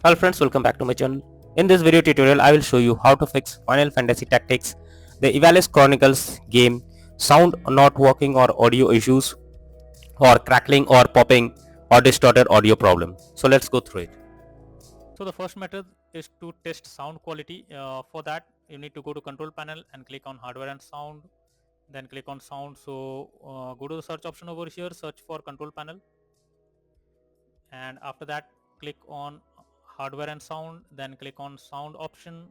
Hello friends, welcome back to my channel. In this video tutorial, I will show you how to fix Final Fantasy Tactics, the Ivalice Chronicles game, sound not working or audio issues or crackling or popping or distorted audio problem. So let's go through it. So the first method is to test sound quality. For that, you need to go to control panel and click on hardware and sound, then click on sound. So go to the search option over here, search for control panel, and after that click on hardware and sound, then click on sound option,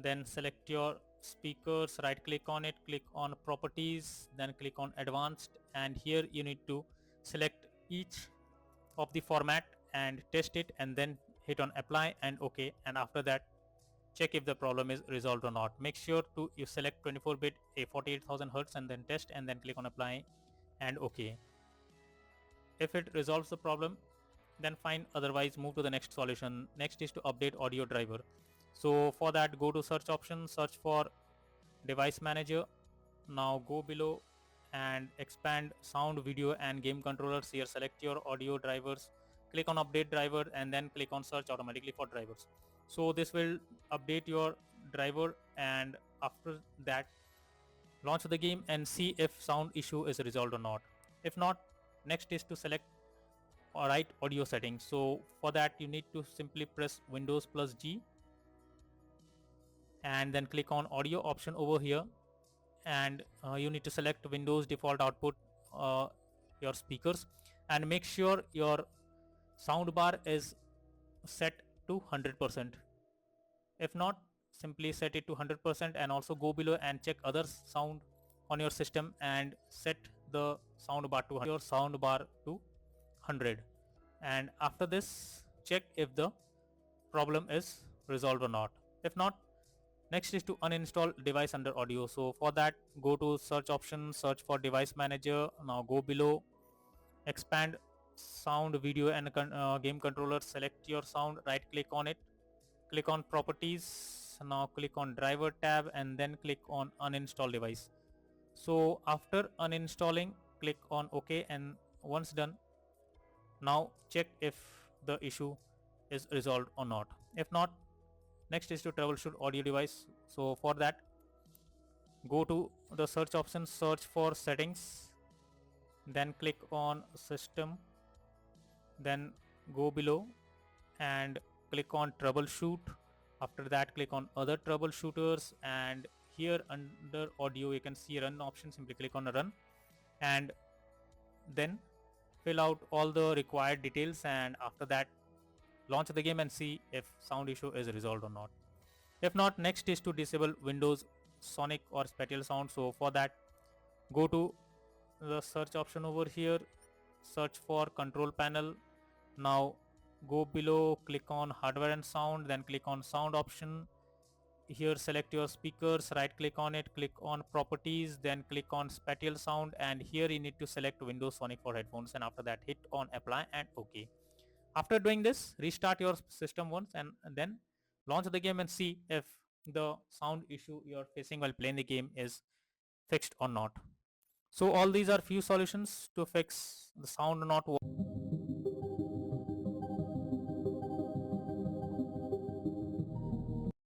then select your speakers, right click on it, click on properties, then click on advanced, and here you need to select each of the format and test it, and then hit on apply and OK, and after that check if the problem is resolved or not. Make sure to you select 24-bit a 48,000 Hz and then test, and then click on apply and OK. If it resolves the problem, then fine, otherwise move to the next solution. Next is to update audio driver. So for that, go to search option, search for device manager. Now go below and expand sound, video and game controllers. Here select your audio drivers, click on update driver, and then click on search automatically for drivers. So this will update your driver, and after that launch the game and see if sound issue is resolved or not. If not, next is to select right audio settings. So for that you need to simply press Windows plus G and then click on audio option over here, and you need to select Windows default output, your speakers, and make sure your sound bar is set to 100%. If not, simply set it to 100% and also go below and check other sound on your system and set the sound bar to your sound bar to 100, and after this check if the problem is resolved or not. If not, next is to uninstall device under audio. So for that, go to search option, search for device manager. Now go below, expand sound, video and game controller, select your sound, right click on it, click on properties. Now click on driver tab and then click on uninstall device. So after uninstalling, click on OK, and once done, now check if the issue is resolved or not. If not, next is to troubleshoot audio device. So for that, go to the search option, search for settings, then click on system, then go below and click on troubleshoot. After that, click on other troubleshooters, and here under audio you can see run option. Simply click on run and then fill out all the required details, and after that launch the game and see if sound issue is resolved or not. If not, next is to disable Windows Sonic or Spatial Sound. So for that, go to the search option over here, search for control panel. Now go below, click on hardware and sound, then click on sound option. Here select your speakers, right click on it, click on properties, then click on spatial sound, and here you need to select Windows Sonic for headphones, and after that hit on apply and OK. After doing this, restart your system once and then launch the game and see if the sound issue you're facing while playing the game is fixed or not. So all these are few solutions to fix the sound not working.